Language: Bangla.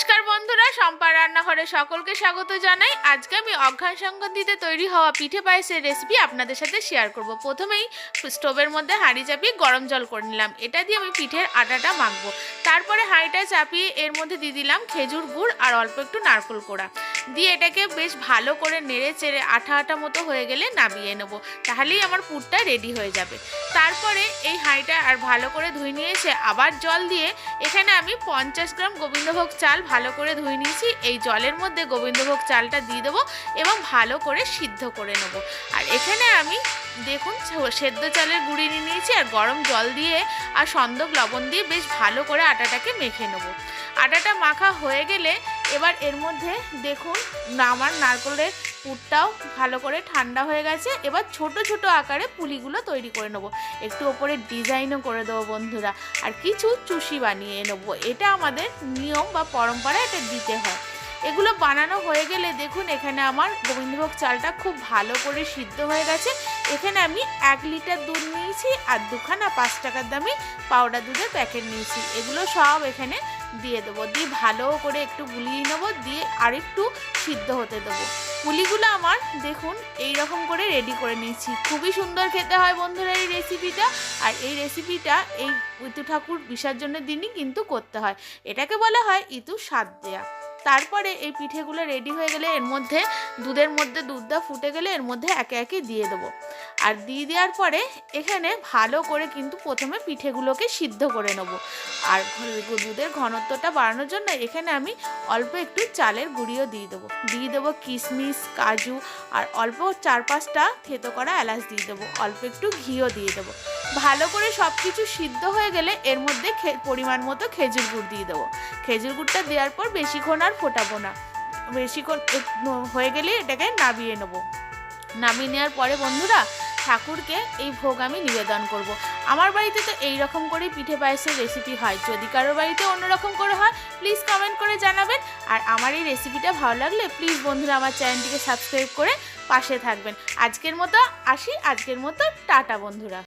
নমস্কার বন্ধুরা, সম্পার রান্নাঘরে সকলকে স্বাগত জানাই। আজকে আমি অঘ্রাণ সংক্রান্তিতে তৈরি হওয়া পিঠে পায়েসের রেসিপি আপনাদের সাথে শেয়ার করব। প্রথমেই স্টোভের মধ্যে হাঁড়ি চাপিয়ে গরম জল করে নিলাম। এটা দিয়ে আমি পিঠের আটাটা মাখবো। তারপরে হাঁড়িটা চাপিয়ে এর মধ্যে দিয়ে দিলাম খেজুর গুড় আর অল্প একটু নারকেল কোড়া দিয়ে এটাকে বেশ ভালো করে নেড়ে চেড়ে আঠা আঠা মতো হয়ে গেলে নামিয়ে নেবো। তাহলেই আমার পুরটা রেডি হয়ে যাবে। তারপরে এই হাঁড়িটা আর ভালো করে ধুয়ে নিয়েছে আবার জল দিয়ে এখানে আমি 50 গ্রাম গোবিন্দভোগ চাল ভালো করে ধুয়ে নিয়েছি। এই জলের মধ্যে গোবিন্দভোগ চালটা দিয়ে দেবো এবং ভালো করে সিদ্ধ করে নেব। আর এখানে আমি দেখুন সেদ্ধ চালের গুঁড়ি নিয়ে নিয়েছি আর গরম জল দিয়ে আর সন্দক লবণ দিয়ে বেশ ভালো করে আটাটাকে মেখে নেব। আটাটা মাখা হয়ে গেলে এবার এর মধ্যে দেখুন আমার নারকেলের পুরটাও ভালো করে ঠান্ডা হয়ে গেছে। এবার ছোট ছোট আকারে পুলিগুলো তৈরি করে নেবো। একটু ওপরে ডিজাইনও করে দেবো বন্ধুরা, আর কিছু চুষি বানিয়ে নেবো। এটা আমাদের নিয়ম বা পরম্পরা, এটা দিতে হয়। এগুলো বানানো হয়ে গেলে দেখুন এখানে আমার গোবিন্দভোগ চালটা খুব ভালো করে সিদ্ধ হয়ে গেছে। এখানে আমি 1 লিটার দুধ নিয়েছি আর 2খানা 5 টাকার দামি পাউডার দুধের প্যাকেট নিয়েছি। এগুলো সব এখানে দিয়ে দেবো, দিয়ে ভালো করে একটু গুলিয়ে নেবো, দিয়ে আরেকটু সিদ্ধ হতে দেবো। পুলিগুলো আমার দেখুন এই রকম করে রেডি করে নিয়েছি। খুবই সুন্দর খেতে হয় বন্ধুরা এই রেসিপিটা। আর এই রেসিপিটা এই ইতু ঠাকুর বিসর্জনের দিনই কিন্তু করতে হয়। এটাকে বলা হয় ইতু স্বাদ দেয়া। তারপরে এই পিঠেগুলো রেডি হয়ে গেলে এর মধ্যে দুধের মধ্যে দুধটা ফুটে গেলে এর মধ্যে একে একে দিয়ে দেবো। আর দিয়ে দেওয়ার পরে এখানে ভালো করে কিন্তু প্রথমে পিঠেগুলোকে সিদ্ধ করে নেবো। আর দুধের ঘনত্বটা বাড়ানোর জন্য এখানে আমি অল্প একটু চালের গুঁড়িও দিয়ে দেবো কিশমিশ, কাজু আর অল্প 4-5টা থেতো করা এলাচ দিয়ে দেবো। অল্প একটু ঘিও দিয়ে দেবো। ভালো করে সব কিছু সিদ্ধ হয়ে গেলে এর মধ্যে পরিমাণ মতো খেজুর গুড় দিয়ে দেবো। খেজুর গুড়টা দেওয়ার পর বেশিক্ষণ আর ফোটাবো না। বেশিক্ষণ হয়ে গেলে এটাকে নামিয়ে নেবো। নামিয়ে নেওয়ার পরে বন্ধুরা ঠাকুরকে এই ভোগ আমি নিবেদন করব। আমার বাড়িতে তো এই রকম করেই পিঠে পায়েসের রেসিপি হয়। যদি কারোর বাড়িতে অন্যরকম করে হয় প্লিজ কমেন্ট করে জানাবেন। আর আমার এই রেসিপিটা ভালো লাগলে প্লিজ বন্ধুরা আমার চ্যানেলটিকে সাবস্ক্রাইব করে পাশে থাকবেন। আজকের মতো আসি, আজকের মতো টাটা বন্ধুরা।